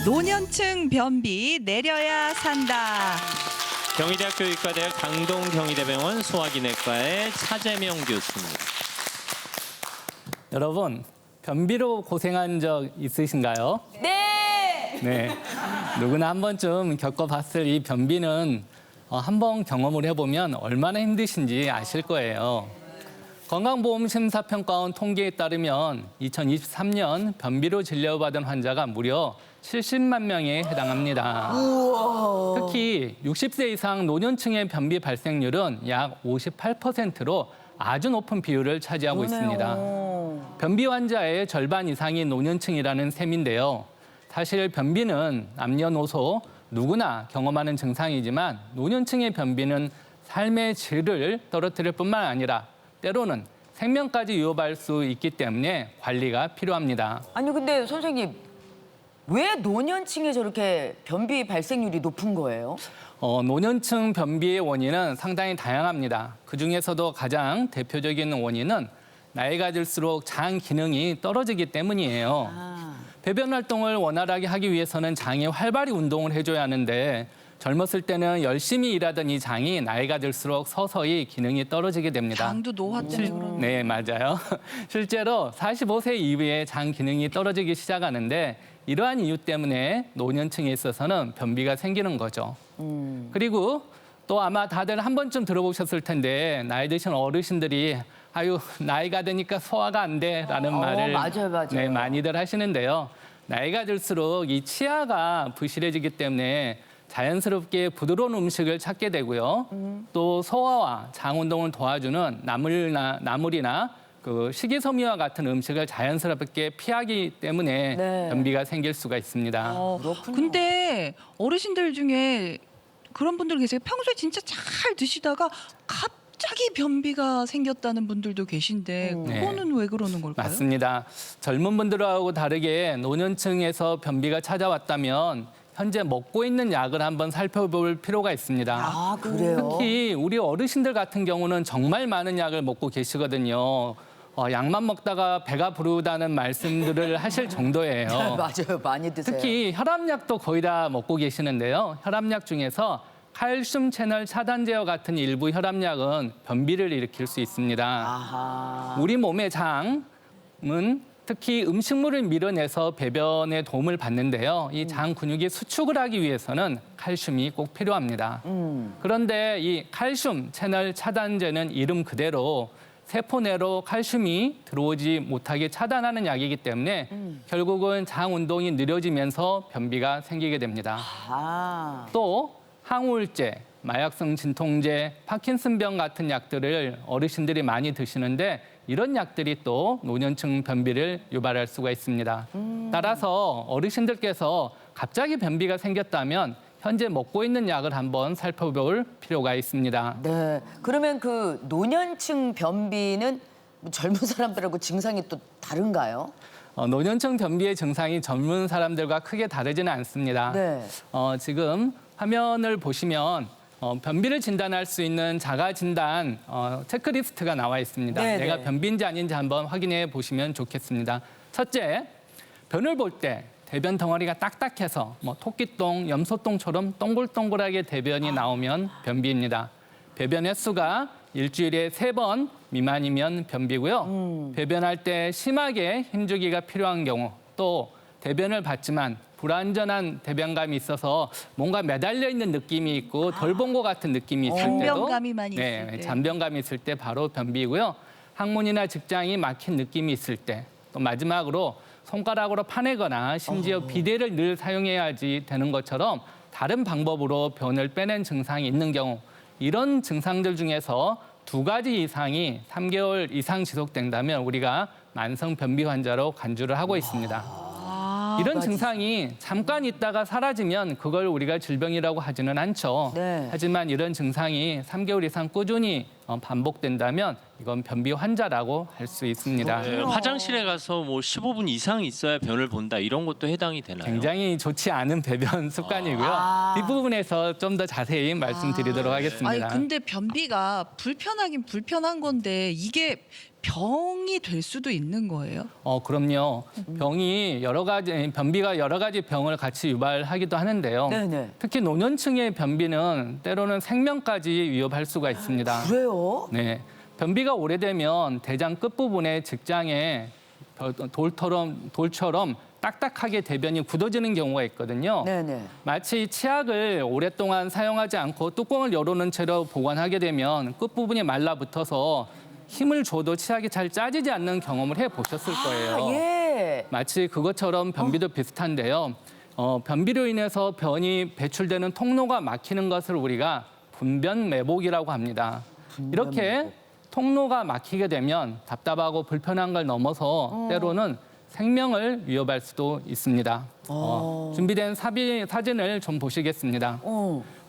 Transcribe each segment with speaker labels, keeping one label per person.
Speaker 1: 노년층 변비 내려야 산다.
Speaker 2: 경희대학교 의과대학 강동경희대병원 소화기내과의 차재명 교수입니다.
Speaker 3: 여러분, 변비로 고생한 적 있으신가요?
Speaker 4: 네.
Speaker 3: 네. 누구나 한 번쯤 겪어봤을 이 변비는 한번 경험을 해보면 얼마나 힘드신지 아실 거예요. 건강보험심사평가원 통계에 따르면 2023년 변비로 진료받은 환자가 무려 70만 명에 해당합니다.
Speaker 4: 우와.
Speaker 3: 특히 60세 이상 노년층의 변비 발생률은 약 58%로 아주 높은 비율을 차지하고 있습니다. 변비 환자의 절반 이상이 노년층이라는 셈인데요. 사실 변비는 남녀노소 누구나 경험하는 증상이지만 노년층의 변비는 삶의 질을 떨어뜨릴 뿐만 아니라 때로는 생명까지 위협할 수 있기 때문에 관리가 필요합니다.
Speaker 4: 아니 근데 선생님 왜 노년층에 저렇게 변비 발생률이 높은 거예요?
Speaker 3: 노년층 변비의 원인은 상당히 다양합니다. 그중에서도 가장 대표적인 원인은 나이가 들수록 장 기능이 떨어지기 때문이에요. 배변 활동을 원활하게 하기 위해서는 장이 활발히 운동을 해줘야 하는데 젊었을 때는 열심히 일하던 이 장이 나이가 들수록 서서히 기능이 떨어지게 됩니다.
Speaker 1: 장도 노화 때문에 그런.
Speaker 3: 네, 맞아요. 실제로 45세 이후에 장 기능이 떨어지기 시작하는데 이러한 이유 때문에 노년층에 있어서는 변비가 생기는 거죠. 그리고 또 아마 다들 한 번쯤 들어보셨을 텐데 나이 드신 어르신들이 아유, 나이가 드니까 소화가 안 돼라는 말을
Speaker 4: 맞아요.
Speaker 3: 네, 많이들 하시는데요. 나이가 들수록 이 치아가 부실해지기 때문에 자연스럽게 부드러운 음식을 찾게 되고요. 또 소화와 장 운동을 도와주는 나물이나 그 식이섬유와 같은 음식을 자연스럽게 피하기 때문에
Speaker 4: 네.
Speaker 3: 변비가 생길 수가 있습니다.
Speaker 4: 그렇군요.
Speaker 1: 근데 어르신들 중에 그런 분들 계세요. 평소에 진짜 잘 드시다가 갑자기 변비가 생겼다는 분들도 계신데 그거는 왜 그러는 걸까요?
Speaker 3: 맞습니다. 젊은 분들하고 다르게 노년층에서 변비가 찾아왔다면 현재 먹고 있는 약을 한번 살펴볼 필요가 있습니다.
Speaker 4: 아 그래요?
Speaker 3: 특히 우리 어르신들 같은 경우는 정말 많은 약을 먹고 계시거든요. 약만 먹다가 배가 부르다는 말씀들을 하실 정도예요.
Speaker 4: 맞아요. 많이 드세요.
Speaker 3: 특히 혈압약도 거의 다 먹고 계시는데요. 혈압약 중에서 칼슘 채널 차단제와 같은 일부 혈압약은 변비를 일으킬 수 있습니다.
Speaker 4: 아하.
Speaker 3: 우리 몸의 장은 특히 음식물을 밀어내서 배변에 도움을 받는데요. 이 장 근육이 수축을 하기 위해서는 칼슘이 꼭 필요합니다. 그런데 이 칼슘 채널 차단제는 이름 그대로 세포 내로 칼슘이 들어오지 못하게 차단하는 약이기 때문에 결국은 장 운동이 느려지면서 변비가 생기게 됩니다.
Speaker 4: 아.
Speaker 3: 또 항우울제, 마약성 진통제, 파킨슨병 같은 약들을 어르신들이 많이 드시는데 이런 약들이 또 노년층 변비를 유발할 수가 있습니다. 따라서 어르신들께서 갑자기 변비가 생겼다면 현재 먹고 있는 약을 한번 살펴볼 필요가 있습니다.
Speaker 4: 네. 그러면 그 노년층 변비는 뭐 젊은 사람들하고 증상이 또 다른가요?
Speaker 3: 노년층 변비의 증상이 젊은 사람들과 크게 다르지는 않습니다.
Speaker 4: 네.
Speaker 3: 지금 화면을 보시면 변비를 진단할 수 있는 자가 진단 체크리스트가 나와 있습니다.
Speaker 4: 네네.
Speaker 3: 내가 변비인지 아닌지 한번 확인해 보시면 좋겠습니다. 첫째, 변을 볼 때 대변 덩어리가 딱딱해서 토끼똥, 염소똥처럼 동글동글하게 대변이 나오면 변비입니다. 배변 횟수가 일주일에 3번 미만이면 변비고요. 배변할 때 심하게 힘주기가 필요한 경우, 또 대변을 봤지만 불완전한 대변감이 있어서 뭔가 매달려 있는 느낌이 있고 덜 본 것 같은 느낌이 있을 때도
Speaker 1: 잔변감이 많이 있을 때.
Speaker 3: 잔변감이 있을 때 바로 변비고요. 항문이나 직장이 막힌 느낌이 있을 때, 또 마지막으로 손가락으로 파내거나 심지어 비데를 늘 사용해야지 되는 것처럼 다른 방법으로 변을 빼낸 증상이 있는 경우, 이런 증상들 중에서 2가지 이상이 3개월 이상 지속된다면 우리가 만성 변비 환자로 간주를 하고 있습니다. 이런 증상이 잠깐 있다가 사라지면 그걸 우리가 질병이라고 하지는 않죠.
Speaker 4: 네.
Speaker 3: 하지만 이런 증상이 3개월 이상 꾸준히 반복된다면 이건 변비 환자라고 할 수 있습니다.
Speaker 2: 네, 화장실에 가서 뭐 15분 이상 있어야 변을 본다 이런 것도 해당이 되나요?
Speaker 3: 굉장히 좋지 않은 배변 습관이고요. 뒷부분에서 좀 더 자세히 말씀드리도록 하겠습니다.
Speaker 1: 아니 근데 변비가 불편하긴 불편한 건데 이게 병이 될 수도 있는 거예요?
Speaker 3: 그럼요. 변비가 여러 가지 병을 같이 유발하기도 하는데요.
Speaker 4: 네네.
Speaker 3: 특히 노년층의 변비는 때로는 생명까지 위협할 수가 있습니다.
Speaker 4: 그래요?
Speaker 3: 네. 변비가 오래되면 대장 끝부분에 직장에 돌처럼 딱딱하게 대변이 굳어지는 경우가 있거든요.
Speaker 4: 네네.
Speaker 3: 마치 치약을 오랫동안 사용하지 않고 뚜껑을 열어놓은 채로 보관하게 되면 끝부분이 말라붙어서 힘을 줘도 치약이 잘 짜지지 않는 경험을 해보셨을 거예요.
Speaker 4: 예.
Speaker 3: 마치 그것처럼 변비도 비슷한데요. 변비로 인해서 변이 배출되는 통로가 막히는 것을 우리가 분변매복이라고 합니다. 이렇게 통로가 막히게 되면 답답하고 불편한 걸 넘어서 때로는 생명을 위협할 수도 있습니다. 준비된 사진을 좀 보시겠습니다.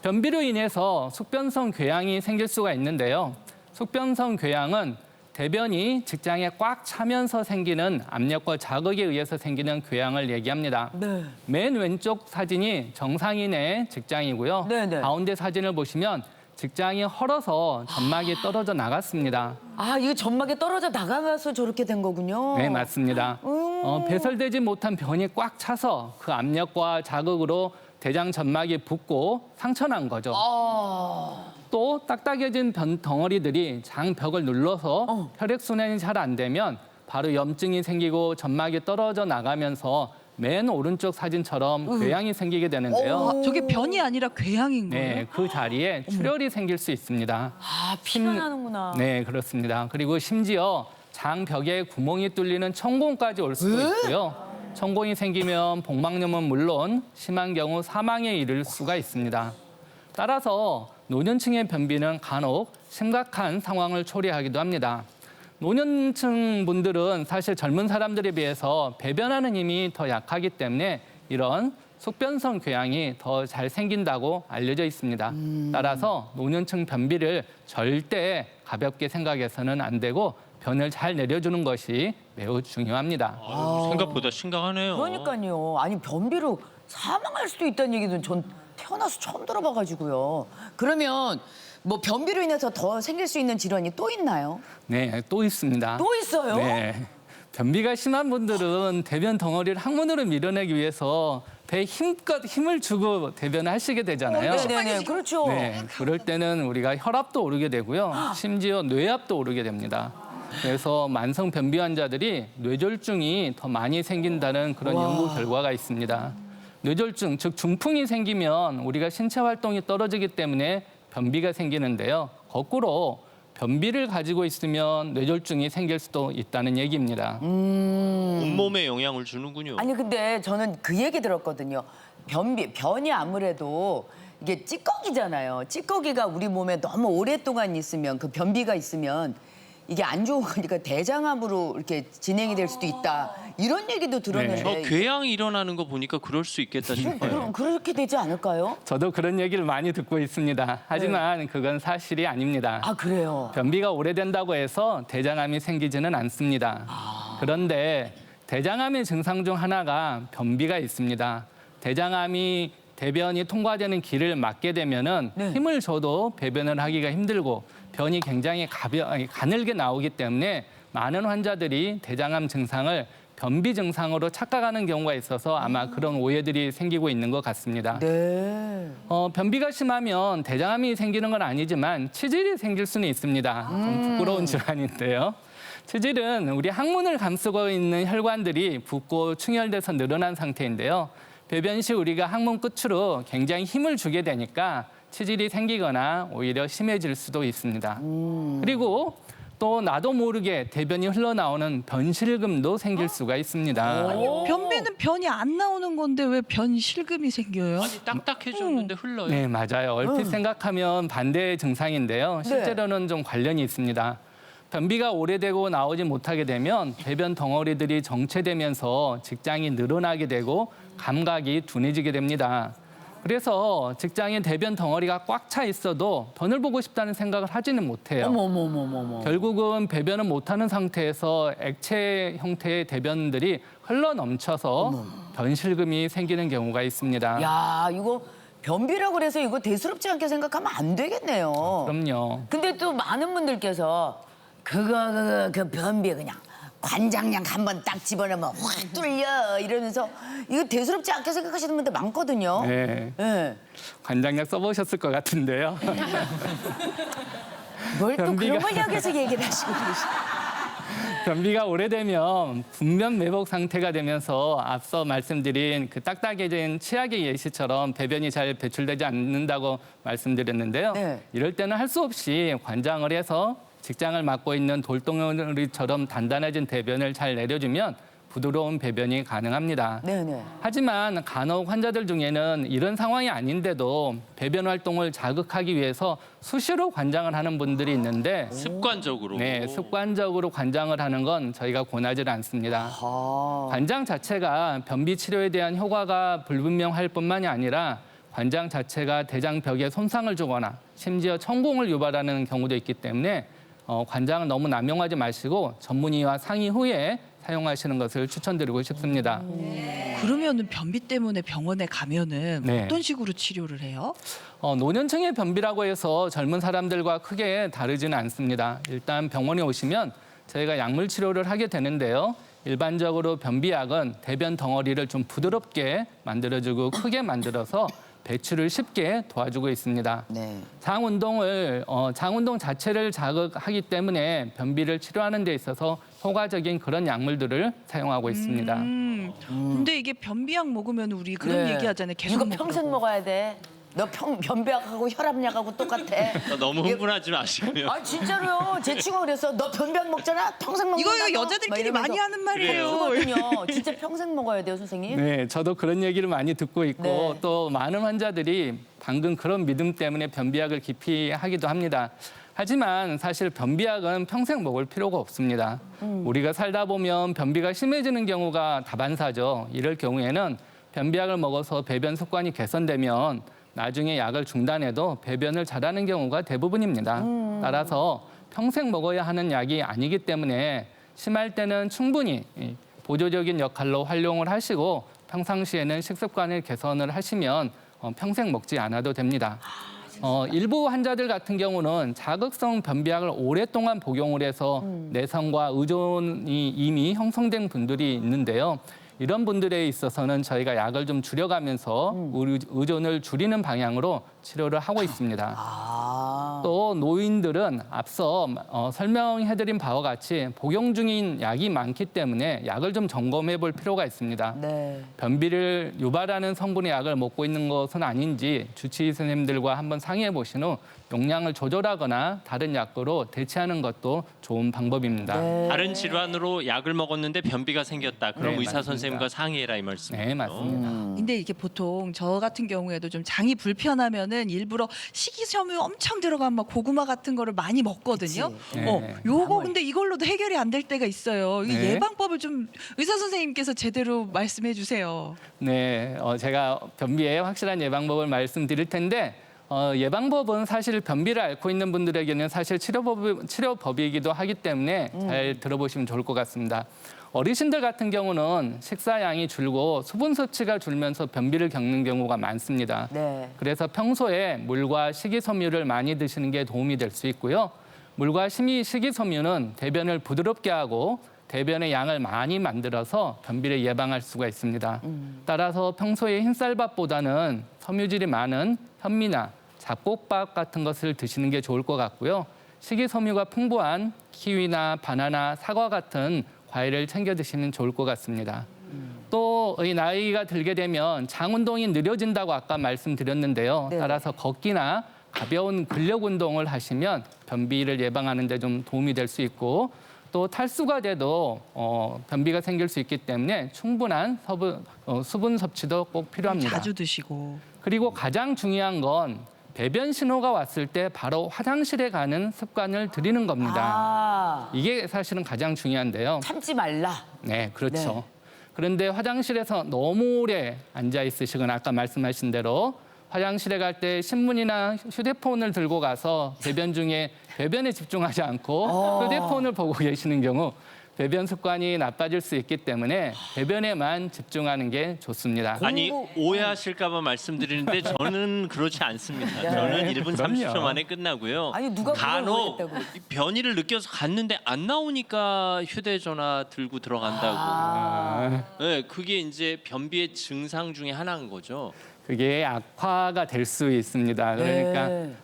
Speaker 3: 변비로 인해서 숙변성 궤양이 생길 수가 있는데요. 숙변성 궤양은 대변이 직장에 꽉 차면서 생기는 압력과 자극에 의해서 생기는 궤양을 얘기합니다.
Speaker 4: 네.
Speaker 3: 맨 왼쪽 사진이 정상인의 직장이고요.
Speaker 4: 네네.
Speaker 3: 가운데 사진을 보시면 직장이 헐어서 점막이 떨어져 나갔습니다.
Speaker 4: 아, 이거 점막에 떨어져 나가서 저렇게 된 거군요.
Speaker 3: 네, 맞습니다. 배설되지 못한 변이 꽉 차서 그 압력과 자극으로 대장 점막이 붓고 상처난 거죠. 또 딱딱해진 변 덩어리들이 장벽을 눌러서 혈액순환이 잘 안 되면 바로 염증이 생기고 점막이 떨어져 나가면서 맨 오른쪽 사진처럼 궤양이 생기게 되는데요.
Speaker 1: 아, 저게 변이 아니라 궤양인 거예요?
Speaker 3: 네, 그 자리에 출혈이 생길 수 있습니다.
Speaker 4: 아, 피가 나는구나.
Speaker 3: 네, 그렇습니다. 그리고 심지어 장벽에 구멍이 뚫리는 천공까지 올 수도 있고요. 천공이 생기면 복막염은 물론 심한 경우 사망에 이를 수가 있습니다. 따라서 노년층의 변비는 간혹 심각한 상황을 초래하기도 합니다. 노년층 분들은 사실 젊은 사람들에 비해서 배변하는 힘이 더 약하기 때문에 이런 숙변성 궤양이 더 잘 생긴다고 알려져 있습니다. 따라서 노년층 변비를 절대 가볍게 생각해서는 안 되고 변을 잘 내려주는 것이 매우 중요합니다.
Speaker 2: 생각보다 심각하네요.
Speaker 4: 그러니까요. 아니, 변비로 사망할 수도 있다는 얘기는 전 태어나서 처음 들어봐가지고요. 그러면 뭐 변비로 인해서 더 생길 수 있는 질환이 또 있나요?
Speaker 3: 네, 또 있습니다.
Speaker 4: 또 있어요?
Speaker 3: 네. 변비가 심한 분들은 대변 덩어리를 항문으로 밀어내기 위해서 배에 힘껏 힘을 주고 대변을 하시게 되잖아요.
Speaker 4: 네네네. 그렇죠.
Speaker 3: 네, 그럴 때는 우리가 혈압도 오르게 되고요. 심지어 뇌압도 오르게 됩니다. 그래서 만성 변비 환자들이 뇌졸중이 더 많이 생긴다는 그런 연구 결과가 있습니다. 뇌졸중, 즉 중풍이 생기면 우리가 신체 활동이 떨어지기 때문에 변비가 생기는데요. 거꾸로 변비를 가지고 있으면 뇌졸중이 생길 수도 있다는 얘기입니다.
Speaker 2: 온몸에 영향을 주는군요.
Speaker 4: 아니, 근데 저는 그 얘기 들었거든요. 변이 아무래도 이게 찌꺼기잖아요. 찌꺼기가 우리 몸에 너무 오랫동안 있으면, 그 변비가 있으면 이게 안 좋은 거니까 대장암으로 이렇게 진행이 될 수도 있다. 이런 얘기도 들었는데.
Speaker 2: 궤양이 일어나는 거 보니까 그럴 수 있겠다 싶어요.
Speaker 4: 그렇게 되지 않을까요?
Speaker 3: 저도 그런 얘기를 많이 듣고 있습니다. 하지만 그건 사실이 아닙니다.
Speaker 4: 아, 그래요?
Speaker 3: 변비가 오래된다고 해서 대장암이 생기지는 않습니다. 그런데 대장암의 증상 중 하나가 변비가 있습니다. 대장암이 대변이 통과되는 길을 막게 되면은 힘을 줘도 배변을 하기가 힘들고 변이 굉장히 가늘게 나오기 때문에 많은 환자들이 대장암 증상을 변비 증상으로 착각하는 경우가 있어서 아마 그런 오해들이 생기고 있는 것 같습니다.
Speaker 4: 네.
Speaker 3: 변비가 심하면 대장암이 생기는 건 아니지만 치질이 생길 수는 있습니다. 좀 부끄러운 질환인데요. 치질은 우리 항문을 감싸고 있는 혈관들이 붓고 충혈돼서 늘어난 상태인데요. 배변 시 우리가 항문 끝으로 굉장히 힘을 주게 되니까 치질이 생기거나 오히려 심해질 수도 있습니다. 그리고 또 나도 모르게 대변이 흘러나오는 변실금도 생길 수가 있습니다.
Speaker 1: 변비는 변이 안 나오는 건데 왜 변실금이 생겨요?
Speaker 2: 아니 딱딱해졌는데 흘러요.
Speaker 3: 네, 맞아요. 얼핏 생각하면 반대의 증상인데요. 실제로는 좀 관련이 있습니다. 변비가 오래되고 나오지 못하게 되면 배변 덩어리들이 정체되면서 직장이 늘어나게 되고 감각이 둔해지게 됩니다. 그래서 직장인 대변 덩어리가 꽉 차 있어도 변을 보고 싶다는 생각을 하지는 못해요.
Speaker 4: 어머머머머머.
Speaker 3: 결국은 배변을 못하는 상태에서 액체 형태의 대변들이 흘러 넘쳐서 변실금이 생기는 경우가 있습니다.
Speaker 4: 야, 이거 변비라고 그래서 이거 대수롭지 않게 생각하면 안 되겠네요.
Speaker 3: 그럼요.
Speaker 4: 근데 또 많은 분들께서 그 변비 그냥 관장냥 한번 딱 집어넣으면 확 뚫려 이러면서 이거 대수롭지 않게 생각하시는 분들 많거든요.
Speaker 3: 네.
Speaker 4: 예.
Speaker 3: 관장약 써보셨을 것 같은데요.
Speaker 4: 뭘 또
Speaker 3: 변비가-
Speaker 4: 그런 걸 여기서 얘기를 하시고 계시죠.
Speaker 3: 변비가 오래되면 분변 매복 상태가 되면서 앞서 말씀드린 그 딱딱해진 치약의 예시처럼 배변이 잘 배출되지 않는다고 말씀드렸는데요.
Speaker 4: 네.
Speaker 3: 이럴 때는 할 수 없이 관장을 해서 직장을 맡고 있는 돌덩어리처럼 단단해진 대변을 잘 내려주면 부드러운 배변이 가능합니다.
Speaker 4: 네네.
Speaker 3: 하지만 간혹 환자들 중에는 이런 상황이 아닌데도 배변 활동을 자극하기 위해서 수시로 관장을 하는 분들이 있는데
Speaker 2: 습관적으로.
Speaker 3: 네, 습관적으로 관장을 하는 건 저희가 권하지 않습니다.
Speaker 4: 아.
Speaker 3: 관장 자체가 변비 치료에 대한 효과가 불분명할 뿐만이 아니라 관장 자체가 대장벽에 손상을 주거나 심지어 천공을 유발하는 경우도 있기 때문에 관장을 너무 남용하지 마시고 전문의와 상의 후에 사용하시는 것을 추천드리고 싶습니다.
Speaker 1: 그러면은 변비 때문에 병원에 가면은
Speaker 3: 네.
Speaker 1: 어떤 식으로 치료를 해요?
Speaker 3: 노년층의 변비라고 해서 젊은 사람들과 크게 다르지는 않습니다. 일단 병원에 오시면 저희가 약물 치료를 하게 되는데요. 일반적으로 변비약은 대변 덩어리를 좀 부드럽게 만들어주고 크게 만들어서 배출을 쉽게 도와주고 있습니다.
Speaker 4: 네.
Speaker 3: 장운동 자체를 자극하기 때문에 변비를 치료하는 데 있어서 효과적인 그런 약물들을 사용하고 있습니다.
Speaker 1: 근데 이게 변비약 먹으면 우리 그런
Speaker 4: 네.
Speaker 1: 얘기하잖아요. 계속
Speaker 4: 이거
Speaker 1: 먹으라고.
Speaker 4: 평생 먹어야 돼. 너 변비약하고 혈압약하고 똑같아.
Speaker 2: 너무 흥분하지 마시고요.
Speaker 4: 아 진짜로요. 제 친구가 그랬어. 너 변비약 먹잖아. 평생 먹는다.
Speaker 1: 이거
Speaker 4: 너.
Speaker 1: 여자들끼리
Speaker 4: 막 이러면서.
Speaker 1: 많이 하는 말이에요.
Speaker 4: 그거거든요. 진짜 평생 먹어야 돼요, 선생님.
Speaker 3: 네, 저도 그런 얘기를 많이 듣고 있고
Speaker 4: 네.
Speaker 3: 또 많은 환자들이 방금 그런 믿음 때문에 변비약을 기피하기도 합니다. 하지만 사실 변비약은 평생 먹을 필요가 없습니다. 우리가 살다 보면 변비가 심해지는 경우가 다반사죠. 이럴 경우에는 변비약을 먹어서 배변 습관이 개선되면 나중에 약을 중단해도 배변을 잘하는 경우가 대부분입니다. 따라서 평생 먹어야 하는 약이 아니기 때문에 심할 때는 충분히 보조적인 역할로 활용을 하시고 평상시에는 식습관을 개선을 하시면 평생 먹지 않아도 됩니다. 일부 환자들 같은 경우는 자극성 변비약을 오랫동안 복용을 해서 내성과 의존이 이미 형성된 분들이 있는데요. 이런 분들에 있어서는 저희가 약을 좀 줄여가면서 의존을 줄이는 방향으로 치료를 하고 있습니다.
Speaker 4: 아.
Speaker 3: 또 노인들은 앞서 설명해드린 바와 같이 복용 중인 약이 많기 때문에 약을 좀 점검해 볼 필요가 있습니다.
Speaker 4: 네.
Speaker 3: 변비를 유발하는 성분의 약을 먹고 있는 것은 아닌지 주치의 선생님들과 한번 상의해 보신 후 용량을 조절하거나 다른 약으로 대체하는 것도 좋은 방법입니다.
Speaker 4: 네.
Speaker 2: 다른 질환으로 약을 먹었는데 변비가 생겼다. 그럼
Speaker 3: 네,
Speaker 2: 의사
Speaker 3: 맞습니다.
Speaker 2: 선생님과 상의해라 이 말씀이죠.
Speaker 3: 네, 맞습니다.
Speaker 1: 근데 이게 보통 저 같은 경우에도 좀 장이 불편하면은 일부러 식이섬유 엄청 들어간 막 고구마 같은 거를 많이 먹거든요.
Speaker 3: 그치. 네.
Speaker 1: 요거
Speaker 4: 아무리.
Speaker 1: 근데 이걸로도 해결이 안 될 때가 있어요. 이
Speaker 3: 네.
Speaker 1: 예방법을 좀 의사 선생님께서 제대로 말씀해 주세요.
Speaker 3: 네, 제가 변비의 확실한 예방법을 말씀드릴 텐데 예방법은 사실 변비를 앓고 있는 분들에게는 사실 치료법이기도 하기 때문에 잘 들어보시면 좋을 것 같습니다. 어르신들 같은 경우는 식사량이 줄고 수분 섭취가 줄면서 변비를 겪는 경우가 많습니다.
Speaker 4: 네.
Speaker 3: 그래서 평소에 물과 식이섬유를 많이 드시는 게 도움이 될 수 있고요. 물과 식이섬유는 대변을 부드럽게 하고 대변의 양을 많이 만들어서 변비를 예방할 수가 있습니다. 따라서 평소에 흰쌀밥보다는 섬유질이 많은 현미나 잡곡밥 같은 것을 드시는 게 좋을 것 같고요. 식이섬유가 풍부한 키위나 바나나, 사과 같은 과일을 챙겨 드시면 좋을 것 같습니다. 또 이 나이가 들게 되면 장 운동이 느려진다고 아까 말씀드렸는데요.
Speaker 4: 네.
Speaker 3: 따라서 걷기나 가벼운 근력 운동을 하시면 변비를 예방하는 데 좀 도움이 될 수 있고 또 탈수가 돼도 변비가 생길 수 있기 때문에 충분한 수분 섭취도 꼭 필요합니다.
Speaker 1: 자주 드시고.
Speaker 3: 그리고 가장 중요한 건 배변 신호가 왔을 때 바로 화장실에 가는 습관을 들이는 겁니다.
Speaker 4: 아.
Speaker 3: 이게 사실은 가장 중요한데요.
Speaker 4: 참지 말라.
Speaker 3: 네, 그렇죠.
Speaker 4: 네.
Speaker 3: 그런데 화장실에서 너무 오래 앉아 있으시거나 아까 말씀하신 대로 화장실에 갈 때 신문이나 휴대폰을 들고 가서 배변 중에 배변에 집중하지 않고 휴대폰을 보고 계시는 경우 배변 습관이 나빠질 수 있기 때문에 배변에만 집중하는 게 좋습니다.
Speaker 2: 아니 오해하실까봐 말씀드리는데 저는 그렇지 않습니다. 저는 1분 30초 만에 끝나고요.
Speaker 4: 아니, 누가 그걸
Speaker 2: 간혹
Speaker 4: 오해했다고.
Speaker 2: 변이를 느껴서 갔는데 안 나오니까 휴대전화 들고 들어간다고. 네, 그게 이제 변비의 증상 중에 하나인 거죠.
Speaker 3: 그게 악화가 될 수 있습니다. 그러니까
Speaker 4: 네.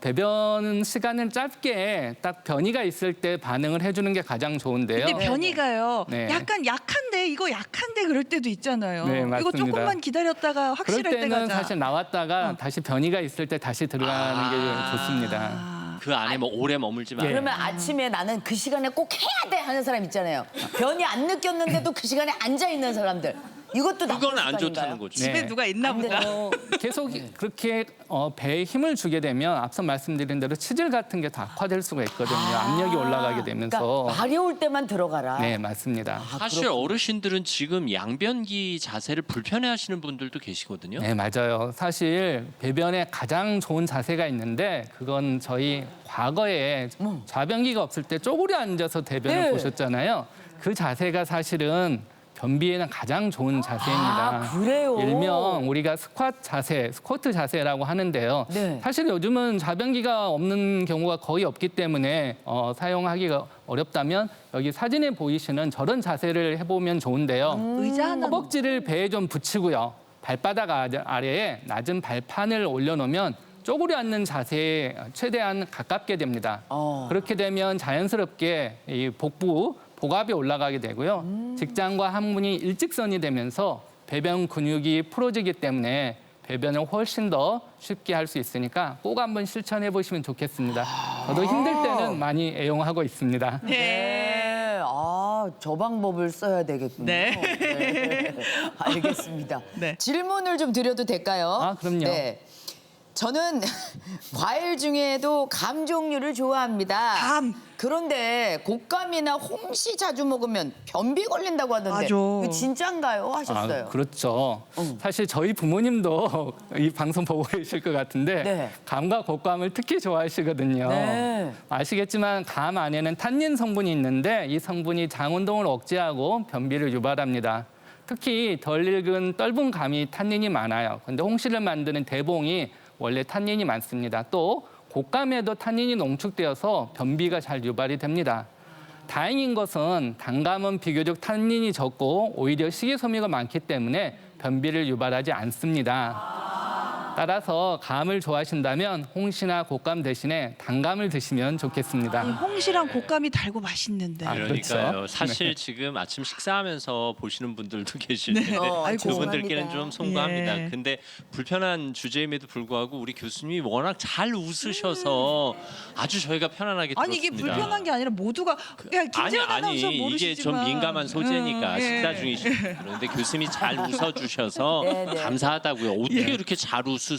Speaker 3: 배변 시간은 짧게 딱 변이가 있을 때 반응을 해주는 게 가장 좋은데요.
Speaker 1: 근데 변이가요.
Speaker 3: 네.
Speaker 1: 약간 약한데 이거 약한데 그럴 때도 있잖아요.
Speaker 3: 네,
Speaker 1: 이거
Speaker 3: 맞습니다.
Speaker 1: 조금만 기다렸다가
Speaker 3: 그럴
Speaker 1: 확실할 때
Speaker 3: 때는
Speaker 1: 가자.
Speaker 3: 사실 나왔다가 다시 변이가 있을 때 다시 들어가는 게 좋습니다.
Speaker 2: 그 안에 뭐 오래 머물지 말고.
Speaker 4: 그러면 아침에 나는 그 시간에 꼭 해야 돼 하는 사람 있잖아요. 변이 안 느꼈는데도 그 시간에 앉아 있는 사람들. 이것도 나쁜
Speaker 2: 그건 안
Speaker 4: 습관인가요?
Speaker 2: 좋다는 거죠.
Speaker 1: 집에
Speaker 3: 네.
Speaker 1: 누가 있나 보다.
Speaker 3: 계속 그렇게 배에 힘을 주게 되면 앞서 말씀드린 대로 치질 같은 게 더 악화될 수가 있거든요. 압력이 올라가게 되면서.
Speaker 4: 그러니까 마려울 때만 들어가라.
Speaker 3: 네, 맞습니다.
Speaker 2: 사실 어르신들은 지금 양변기 자세를 불편해하시는 분들도 계시거든요.
Speaker 3: 네, 맞아요. 사실 배변에 가장 좋은 자세가 있는데 그건 저희 과거에 좌변기가 없을 때 쪼그려 앉아서 대변을
Speaker 4: 네.
Speaker 3: 보셨잖아요. 그 자세가 사실은 변비에는 가장 좋은 자세입니다.
Speaker 4: 아, 그래요?
Speaker 3: 일명 우리가 스쿼트 자세라고 하는데요.
Speaker 4: 네.
Speaker 3: 사실 요즘은 좌변기가 없는 경우가 거의 없기 때문에 사용하기가 어렵다면 여기 사진에 보이시는 저런 자세를 해보면 좋은데요.
Speaker 1: 의자 하나.
Speaker 3: 허벅지를 배에 좀 붙이고요. 발바닥 아래에 낮은 발판을 올려놓으면 쪼그려 앉는 자세에 최대한 가깝게 됩니다. 그렇게 되면 자연스럽게 이 복압이 올라가게 되고요. 직장과 항문이 일직선이 되면서 배변 근육이 풀어지기 때문에 배변을 훨씬 더 쉽게 할 수 있으니까 꼭 한번 실천해 보시면 좋겠습니다. 저도 힘들 때는 많이 애용하고 있습니다.
Speaker 4: 네. 아, 저 방법을 써야 되겠군요.
Speaker 1: 네.
Speaker 4: 네. 알겠습니다.
Speaker 1: 네.
Speaker 4: 질문을 좀 드려도 될까요?
Speaker 3: 아, 그럼요.
Speaker 4: 네. 저는 과일 중에도 감 종류를 좋아합니다.
Speaker 1: 감.
Speaker 4: 그런데 곶감이나 홍시 자주 먹으면 변비 걸린다고 하던데
Speaker 1: 맞아.
Speaker 4: 이거 진짜인가요? 하셨어요.
Speaker 3: 그렇죠. 사실 저희 부모님도 이 방송 보고 계실 것 같은데
Speaker 4: 네.
Speaker 3: 감과 곶감을 특히 좋아하시거든요.
Speaker 4: 네.
Speaker 3: 아시겠지만 감 안에는 탄닌 성분이 있는데 이 성분이 장 운동을 억제하고 변비를 유발합니다. 특히 덜 익은 떫은 감이 탄닌이 많아요. 근데 홍시를 만드는 대봉이 원래 탄닌이 많습니다. 또 곶감에도 탄닌이 농축되어서 변비가 잘 유발이 됩니다. 다행인 것은 단감은 비교적 탄닌이 적고 오히려 식이섬유가 많기 때문에 변비를 유발하지 않습니다. 따라서 감을 좋아하신다면 홍시나 곶감 대신에 단감을 드시면 좋겠습니다.
Speaker 1: 홍시랑 곶감이 달고 맛있는데.
Speaker 3: 아,
Speaker 2: 그러니까요.
Speaker 3: 그렇죠.
Speaker 2: 사실 지금 아침 식사하면서 보시는 분들도 계실 텐데
Speaker 4: 아이고,
Speaker 2: 그분들께는
Speaker 4: 죄송합니다.
Speaker 2: 좀 송구합니다.
Speaker 1: 예.
Speaker 2: 근데 불편한 주제임에도 불구하고 우리 교수님이 워낙 잘 웃으셔서 아주 저희가 편안하게
Speaker 1: 아니 이게
Speaker 2: 들었습니다.
Speaker 1: 불편한 게 아니라 모두가 야 김재현 아나운서
Speaker 2: 이게
Speaker 1: 모르시지만
Speaker 2: 좀 민감한 소재니까
Speaker 1: 예.
Speaker 2: 식사 중이시고 그런데 교수님이 잘 웃어주셔서
Speaker 4: 네, 네.
Speaker 2: 감사하다고요. 어떻게 이렇게 잘 웃으세요?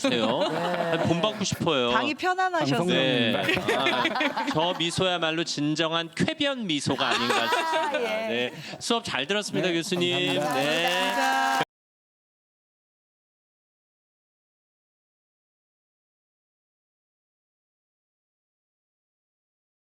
Speaker 2: 본받고 싶어요.
Speaker 1: 방이 편안하셔서.
Speaker 3: 방송-
Speaker 2: 네. 아, 저 미소야말로 진정한 쾌변 미소가 아닌가 싶습니다.
Speaker 4: 예.
Speaker 2: 네. 수업 잘 들었습니다,
Speaker 3: 네,
Speaker 2: 교수님.
Speaker 3: 감사합니다.
Speaker 2: 네.
Speaker 1: 감사합니다.